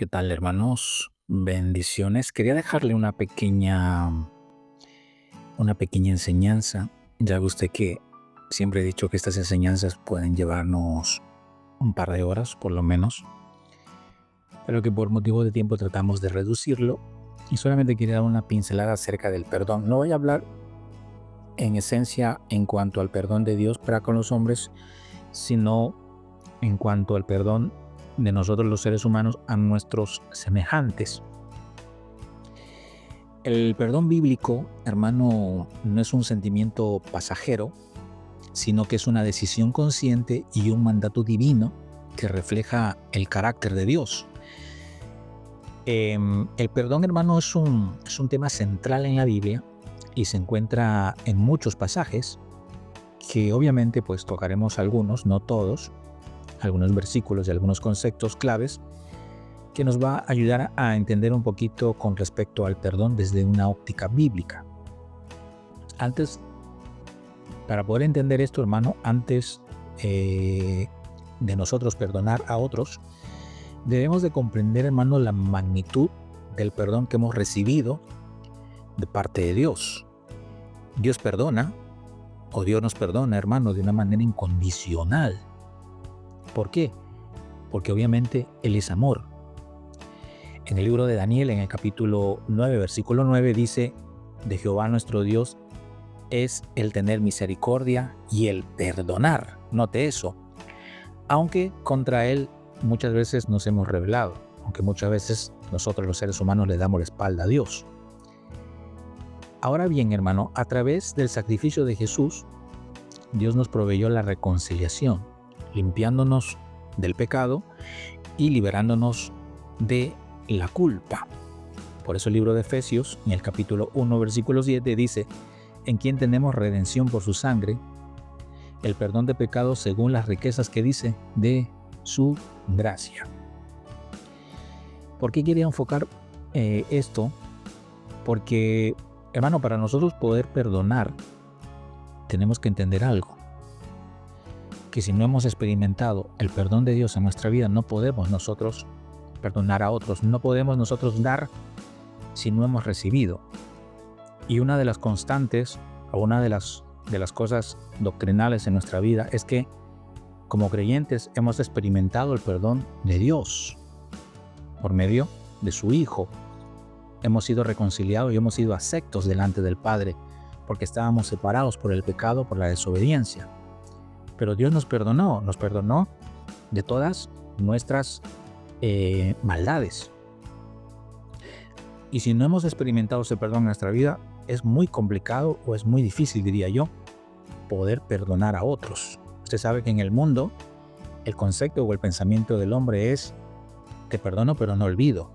¿Qué tal, hermanos? Bendiciones. Quería dejarle una pequeña enseñanza. Ya ve usted que siempre he dicho que estas enseñanzas pueden llevarnos un par de horas, por lo menos, pero que por motivo de tiempo tratamos de reducirlo. Y solamente quería dar una pincelada acerca del perdón. No voy a hablar en esencia en cuanto al perdón de Dios para con los hombres, sino en cuanto al perdón de nosotros los seres humanos a nuestros semejantes. El perdón bíblico, hermano, no es un sentimiento pasajero, sino que es una decisión consciente y un mandato divino que refleja el carácter de Dios. El perdón, hermano, es un tema central en la Biblia y se encuentra en muchos pasajes que obviamente pues tocaremos algunos, no todos, algunos versículos y algunos conceptos claves que nos va a ayudar a entender un poquito con respecto al perdón desde una óptica bíblica. Antes, para poder entender esto, hermano, antes de nosotros perdonar a otros, debemos de comprender, hermano, la magnitud del perdón que hemos recibido de parte de Dios. Dios perdona, o Dios nos perdona, hermano, de una manera incondicional. ¿Por qué? Porque obviamente Él es amor. En el libro de Daniel, en el capítulo 9, versículo 9, dice: de Jehová nuestro Dios es el tener misericordia y el perdonar. Note eso. Aunque contra Él muchas veces nos hemos rebelado, aunque muchas veces nosotros los seres humanos le damos la espalda a Dios. Ahora bien, hermano, a través del sacrificio de Jesús, Dios nos proveyó la reconciliación, limpiándonos del pecado y liberándonos de la culpa. Por eso el libro de Efesios, en el capítulo 1, versículo 7, dice: en quien tenemos redención por su sangre, el perdón de pecados según las riquezas que dice de su gracia. ¿Por qué quería enfocar esto? Porque, hermano, para nosotros poder perdonar, tenemos que entender algo. Que si no hemos experimentado el perdón de Dios en nuestra vida, no podemos nosotros perdonar a otros. No podemos nosotros dar si no hemos recibido. Y una de las constantes, o una de las cosas doctrinales en nuestra vida es que como creyentes hemos experimentado el perdón de Dios por medio de su Hijo. Hemos sido reconciliados y hemos sido aceptos delante del Padre porque estábamos separados por el pecado, por la desobediencia. Pero Dios nos perdonó de todas nuestras maldades. Y si no hemos experimentado ese perdón en nuestra vida, es muy complicado o es muy difícil, diría yo, poder perdonar a otros. Usted sabe que en el mundo el concepto o el pensamiento del hombre es: te perdono pero no olvido.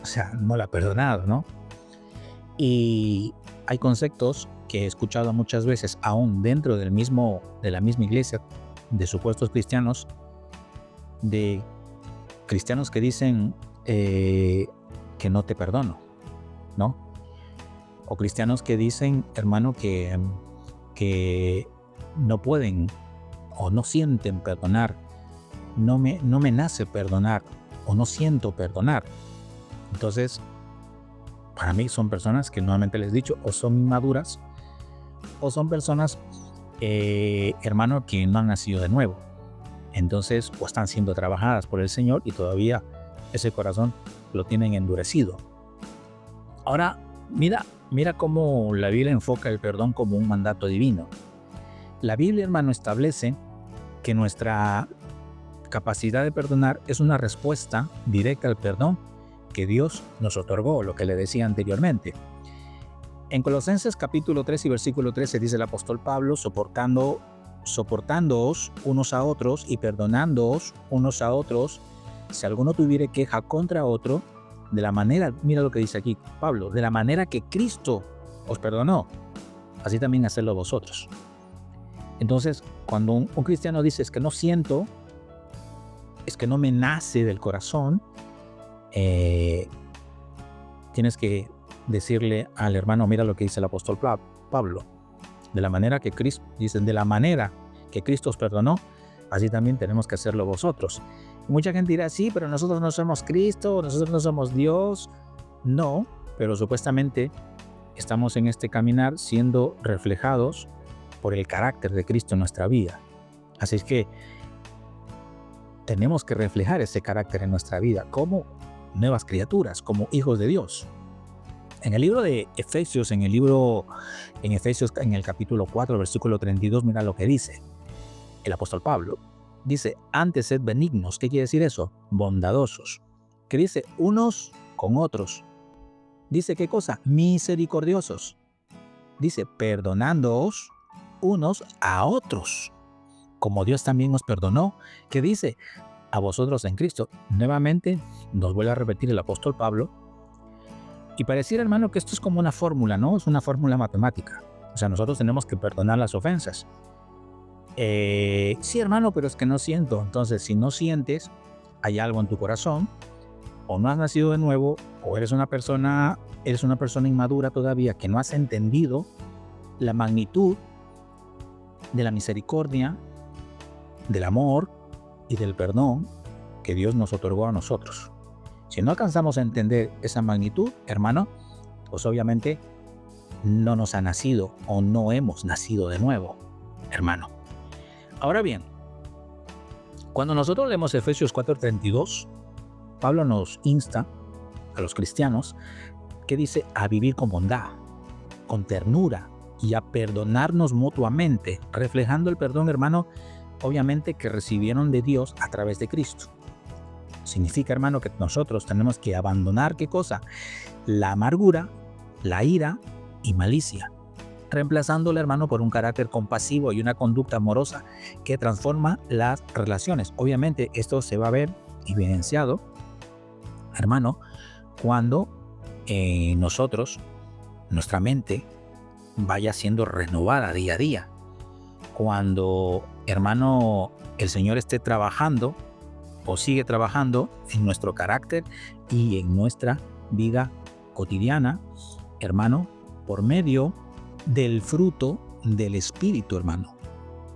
O sea, no la ha perdonado, ¿no? Y hay conceptos que he escuchado muchas veces, aún dentro de la misma iglesia, de supuestos cristianos, de cristianos que dicen que no te perdono, ¿no? O cristianos que dicen, hermano, que no pueden o no sienten perdonar, no me nace perdonar o no siento perdonar. Entonces, para mí son personas que nuevamente les he dicho, o son inmaduras o son personas, hermano, que no han nacido de nuevo. Entonces, o están siendo trabajadas por el Señor y todavía ese corazón lo tienen endurecido. Ahora, mira cómo la Biblia enfoca el perdón como un mandato divino. La Biblia, hermano, establece que nuestra capacidad de perdonar es una respuesta directa al perdón que Dios nos otorgó, lo que le decía anteriormente. En Colosenses capítulo 3 y versículo 13 dice el apóstol Pablo: soportándoos unos a otros y perdonándoos unos a otros, si alguno tuviere queja contra otro, de la manera, mira lo que dice aquí Pablo, de la manera que Cristo os perdonó, así también hacedlo vosotros. Entonces, cuando un cristiano dice: es que no siento, es que no me nace del corazón, tienes que decirle al hermano: mira lo que dice el apóstol Pablo, de la manera que Cristo, dicen, de la manera que Cristo os perdonó, así también tenemos que hacerlo vosotros. Mucha gente dirá, sí, pero nosotros no somos Cristo, nosotros no somos Dios. No, pero supuestamente estamos en este caminar siendo reflejados por el carácter de Cristo en nuestra vida. Así es que tenemos que reflejar ese carácter en nuestra vida como nuevas criaturas, como hijos de Dios. En el libro de Efesios, en Efesios, en el capítulo 4, versículo 32, mira lo que dice el apóstol Pablo. Dice, antes sed benignos. ¿Qué quiere decir eso? Bondadosos. Que dice, unos con otros. Dice, ¿qué cosa? Misericordiosos. Dice, perdonándoos unos a otros, como Dios también nos perdonó. ¿Qué dice? A vosotros en Cristo. Nuevamente, nos vuelve a repetir el apóstol Pablo. Y pareciera, hermano, que esto es como una fórmula, ¿no? Es una fórmula matemática. O sea, nosotros tenemos que perdonar las ofensas. Sí, hermano, pero es que no siento. Entonces, si no sientes, hay algo en tu corazón, o no has nacido de nuevo, o eres una persona inmadura todavía, que no has entendido la magnitud de la misericordia, del amor y del perdón que Dios nos otorgó a nosotros. Si no alcanzamos a entender esa magnitud, hermano, pues obviamente no nos ha nacido o no hemos nacido de nuevo, hermano. Ahora bien, cuando nosotros leemos Efesios 4:32, Pablo nos insta a los cristianos que dice a vivir con bondad, con ternura y a perdonarnos mutuamente, reflejando el perdón, hermano, obviamente que recibieron de Dios a través de Cristo. Significa, hermano, que nosotros tenemos que abandonar, ¿qué cosa? La amargura, la ira y malicia, reemplazándola, hermano, por un carácter compasivo y una conducta amorosa que transforma las relaciones. Obviamente esto se va a ver evidenciado, hermano, cuando nuestra mente vaya siendo renovada día a día. Cuando, hermano, el Señor esté trabajando o sigue trabajando en nuestro carácter y en nuestra vida cotidiana, hermano, por medio del fruto del Espíritu, hermano.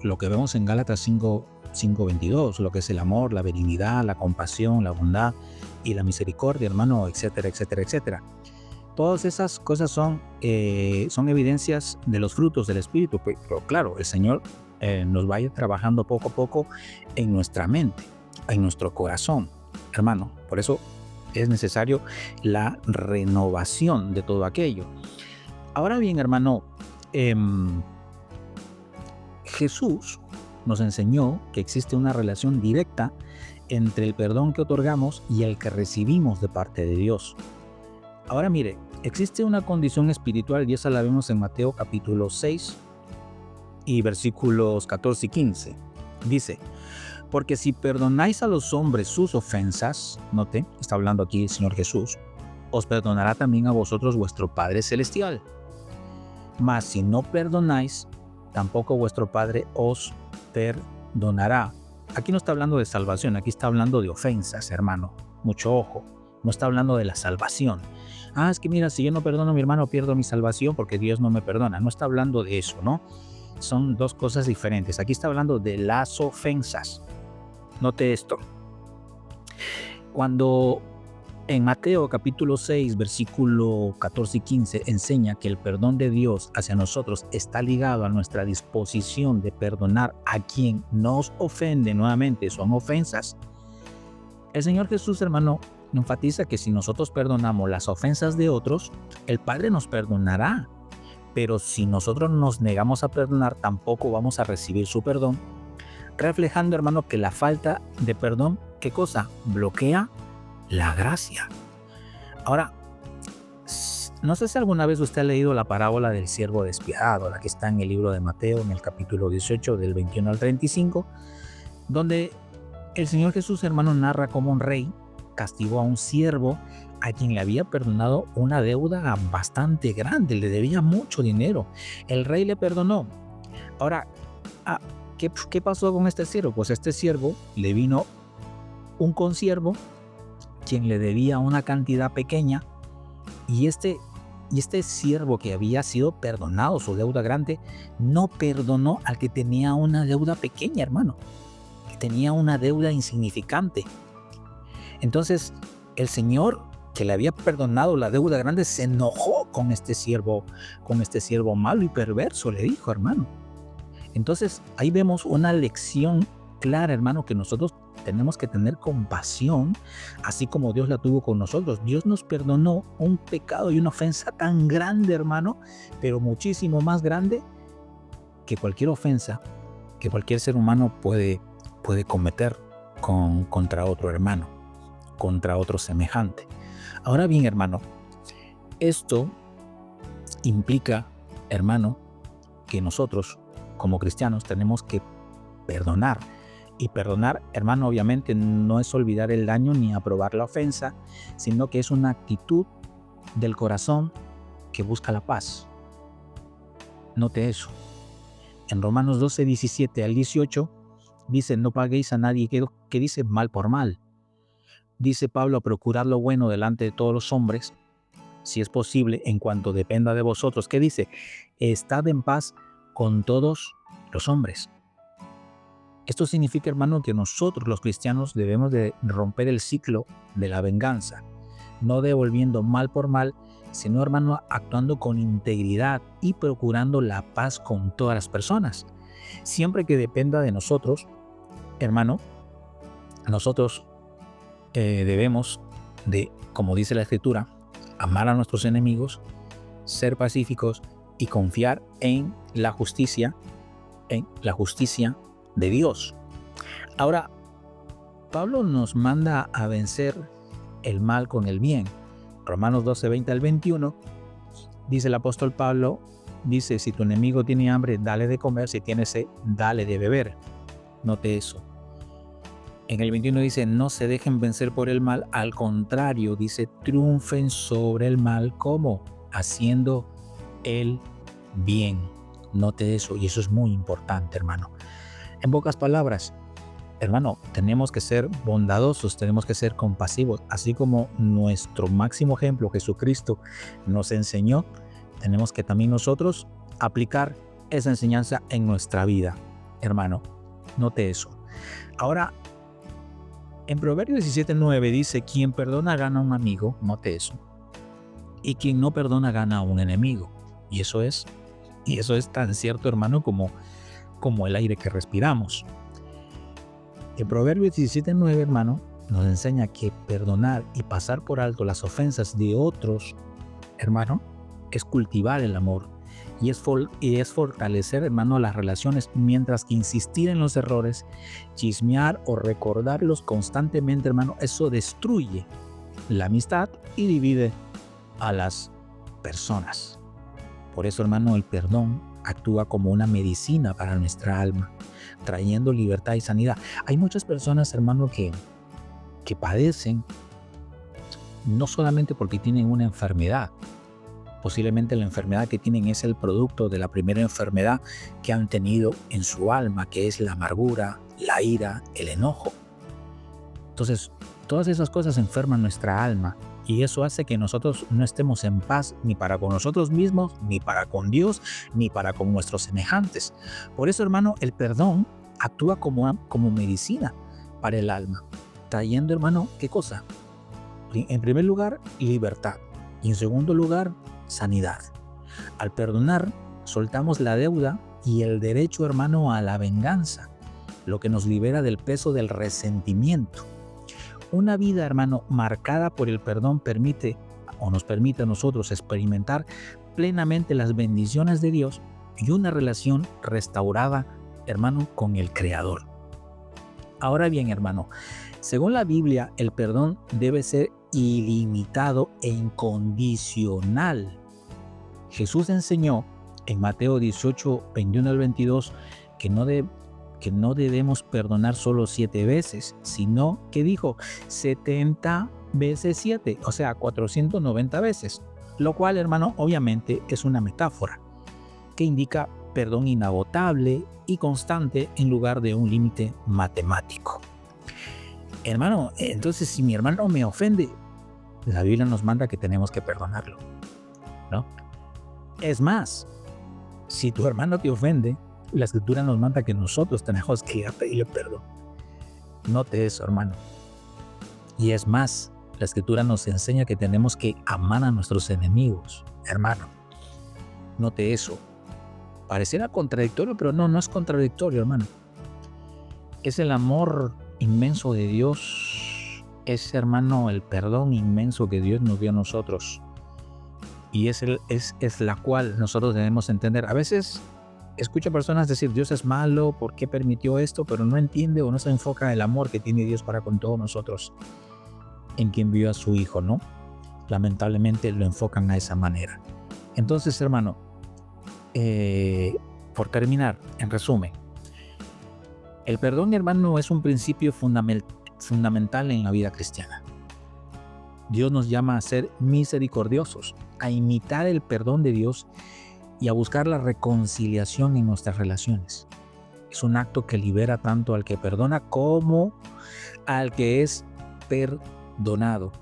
Lo que vemos en Gálatas 5:22, lo que es el amor, la benignidad, la compasión, la bondad y la misericordia, hermano, etcétera, etcétera, etcétera. Todas esas cosas son evidencias de los frutos del Espíritu, pero claro, el Señor nos va a ir trabajando poco a poco en nuestra mente, en nuestro corazón, hermano. Por eso es necesario la renovación de todo aquello. Ahora bien, hermano, Jesús nos enseñó que existe una relación directa entre el perdón que otorgamos y el que recibimos de parte de Dios. Ahora mire, existe una condición espiritual y esa la vemos en Mateo capítulo 6 y versículos 14 y 15. Dice, porque si perdonáis a los hombres sus ofensas, note, está hablando aquí el Señor Jesús, os perdonará también a vosotros vuestro Padre Celestial. Mas si no perdonáis, tampoco vuestro Padre os perdonará. Aquí no está hablando de salvación, aquí está hablando de ofensas, hermano. Mucho ojo, no está hablando de la salvación. Es que mira, si yo no perdono a mi hermano, pierdo mi salvación porque Dios no me perdona. No está hablando de eso, ¿no? Son dos cosas diferentes. Aquí está hablando de las ofensas. Note esto. Cuando en Mateo capítulo 6, versículo 14 y 15 enseña que el perdón de Dios hacia nosotros está ligado a nuestra disposición de perdonar a quien nos ofende, nuevamente son ofensas. El Señor Jesús, hermano, enfatiza que si nosotros perdonamos las ofensas de otros, el Padre nos perdonará. Pero si nosotros nos negamos a perdonar, tampoco vamos a recibir su perdón, reflejando, hermano, que la falta de perdón, ¿qué cosa? Bloquea la gracia. Ahora, no sé si alguna vez usted ha leído la parábola del siervo despiadado, la que está en el libro de Mateo, en el capítulo 18, del 21 al 35, donde el Señor Jesús, hermano, narra cómo un rey castigó a un siervo a quien le había perdonado una deuda bastante grande, le debía mucho dinero. El rey le perdonó. Ahora, ¿qué pasó con este siervo? Pues este siervo le vino un consiervo quien le debía una cantidad pequeña y este siervo que había sido perdonado su deuda grande no perdonó al que tenía una deuda pequeña, hermano, que tenía una deuda insignificante. Entonces, el Señor, que le había perdonado la deuda grande, se enojó con este siervo malo y perverso, le dijo, hermano. Entonces, ahí vemos una lección clara, hermano, que nosotros tenemos que tener compasión, así como Dios la tuvo con nosotros. Dios nos perdonó un pecado y una ofensa tan grande, hermano, pero muchísimo más grande que cualquier ofensa que cualquier ser humano puede cometer contra otro hermano, contra otro semejante. Ahora bien, hermano, esto implica, hermano, que nosotros como cristianos tenemos que perdonar. Y perdonar, hermano, obviamente no es olvidar el daño ni aprobar la ofensa, sino que es una actitud del corazón que busca la paz. Note eso. En Romanos 12, 17 al 18, dice, no paguéis a nadie que dice mal por mal. Dice Pablo, procurad lo bueno delante de todos los hombres, si es posible, en cuanto dependa de vosotros. ¿Qué dice? Estad en paz con todos los hombres. Esto significa, hermano, que nosotros los cristianos debemos de romper el ciclo de la venganza, no devolviendo mal por mal, sino, hermano, actuando con integridad y procurando la paz con todas las personas. Siempre que dependa de nosotros, hermano, nosotros debemos de, como dice la Escritura, amar a nuestros enemigos, ser pacíficos y confiar en la justicia de Dios. Ahora, Pablo nos manda a vencer el mal con el bien. Romanos 12, 20 al 21, dice el apóstol Pablo, dice, si tu enemigo tiene hambre, dale de comer, si tiene sed, dale de beber. Note eso. En el 21 dice, no se dejen vencer por el mal, al contrario, dice, triunfen sobre el mal, ¿cómo? Haciendo el bien. Note eso, y eso es muy importante, hermano. En pocas palabras, hermano, tenemos que ser bondadosos, tenemos que ser compasivos, así como nuestro máximo ejemplo, Jesucristo, nos enseñó, tenemos que también nosotros aplicar esa enseñanza en nuestra vida, hermano. Note eso. Ahora, en Proverbios 17:9 dice, quien perdona gana a un amigo, note eso, y quien no perdona gana a un enemigo. Y eso es tan cierto, hermano, como el aire que respiramos. En Proverbios 17:9, hermano, nos enseña que perdonar y pasar por alto las ofensas de otros, hermano, es cultivar el amor y es fortalecer, hermano, las relaciones, mientras que insistir en los errores, chismear o recordarlos constantemente, hermano, eso destruye la amistad y divide a las personas. Por eso, hermano, el perdón actúa como una medicina para nuestra alma, trayendo libertad y sanidad. Hay muchas personas, hermano, que padecen no solamente porque tienen una enfermedad. Posiblemente la enfermedad que tienen es el producto de la primera enfermedad que han tenido en su alma, que es la amargura, la ira, el enojo. Entonces, todas esas cosas enferman nuestra alma. Y eso hace que nosotros no estemos en paz ni para con nosotros mismos, ni para con Dios, ni para con nuestros semejantes. Por eso, hermano, el perdón actúa como medicina para el alma, trayendo, hermano, ¿qué cosa? En primer lugar, libertad. Y en segundo lugar, sanidad. Al perdonar, soltamos la deuda y el derecho, hermano, a la venganza, lo que nos libera del peso del resentimiento. Una vida, hermano, marcada por el perdón nos permite a nosotros experimentar plenamente las bendiciones de Dios y una relación restaurada, hermano, con el Creador. Ahora bien, hermano, según la Biblia, el perdón debe ser ilimitado e incondicional. Jesús enseñó en Mateo 18, 21 al 22 que no debemos perdonar solo 7 veces, sino que dijo 70 veces 7, o sea, 490 veces, lo cual, hermano, obviamente es una metáfora que indica perdón inagotable y constante en lugar de un límite matemático. Hermano, entonces si mi hermano me ofende, la Biblia nos manda que tenemos que perdonarlo, ¿no? Es más, si tu hermano te ofende, la Escritura nos manda que nosotros tenemos que ir a pedirle perdón. Note eso, hermano. Y es más, la Escritura nos enseña que tenemos que amar a nuestros enemigos. Hermano, note eso. Pareciera contradictorio, pero no es contradictorio, hermano. Es el amor inmenso de Dios. Es, hermano, el perdón inmenso que Dios nos dio a nosotros. Y es la cual nosotros debemos entender. A veces escucho personas decir, Dios es malo, ¿por qué permitió esto? Pero no entiende o no se enfoca en el amor que tiene Dios para con todos nosotros, en quien envió a su Hijo, ¿no? Lamentablemente lo enfocan a esa manera. Entonces, hermano, por terminar, en resumen, el perdón, hermano, es un principio fundamental en la vida cristiana. Dios nos llama a ser misericordiosos, a imitar el perdón de Dios y a buscar la reconciliación en nuestras relaciones. Es un acto que libera tanto al que perdona como al que es perdonado.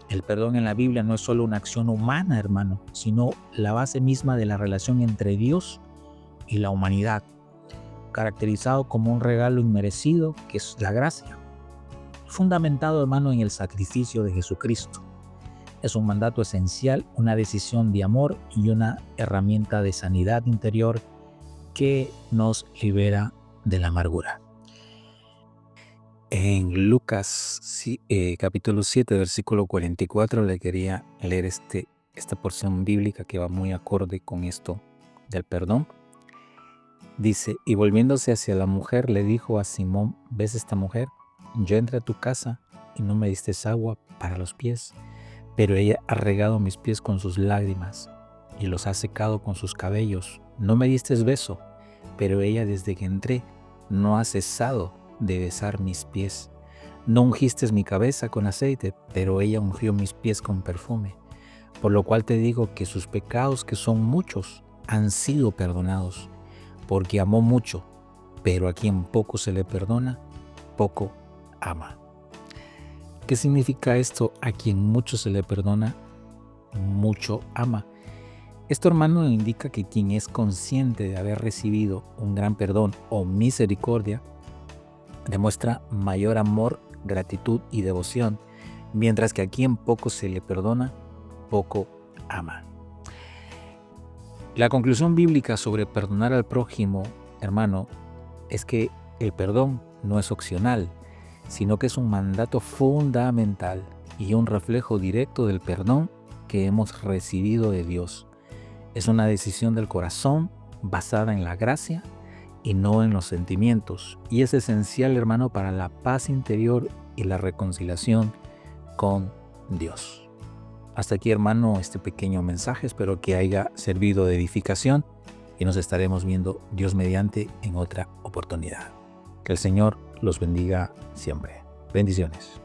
El perdón en la Biblia no es solo una acción humana, hermano, sino la base misma de la relación entre Dios y la humanidad, caracterizado como un regalo inmerecido que es la gracia, fundamentado, hermano, en el sacrificio de Jesucristo. Es un mandato esencial, una decisión de amor y una herramienta de sanidad interior que nos libera de la amargura. En Lucas capítulo 7, versículo 44, le quería leer esta porción bíblica que va muy acorde con esto del perdón. Dice, y volviéndose hacia la mujer, le dijo a Simón, ¿ves esta mujer? Yo entré a tu casa y no me diste agua para los pies, pero ella ha regado mis pies con sus lágrimas y los ha secado con sus cabellos. No me diste beso, pero ella desde que entré no ha cesado de besar mis pies. No ungiste mi cabeza con aceite, pero ella ungió mis pies con perfume. Por lo cual te digo que sus pecados, que son muchos, han sido perdonados, porque amó mucho, pero a quien poco se le perdona, poco ama. ¿Qué significa esto? A quien mucho se le perdona, mucho ama. Esto, hermano, indica que quien es consciente de haber recibido un gran perdón o misericordia, demuestra mayor amor, gratitud y devoción, mientras que a quien poco se le perdona, poco ama. La conclusión bíblica sobre perdonar al prójimo, hermano, es que el perdón no es opcional, sino que es un mandato fundamental y un reflejo directo del perdón que hemos recibido de Dios. Es una decisión del corazón basada en la gracia y no en los sentimientos, y es esencial, hermano, para la paz interior y la reconciliación con Dios. Hasta aquí, hermano, este pequeño mensaje. Espero que haya servido de edificación y nos estaremos viendo, Dios mediante, en otra oportunidad. Que el Señor los bendiga siempre. Bendiciones.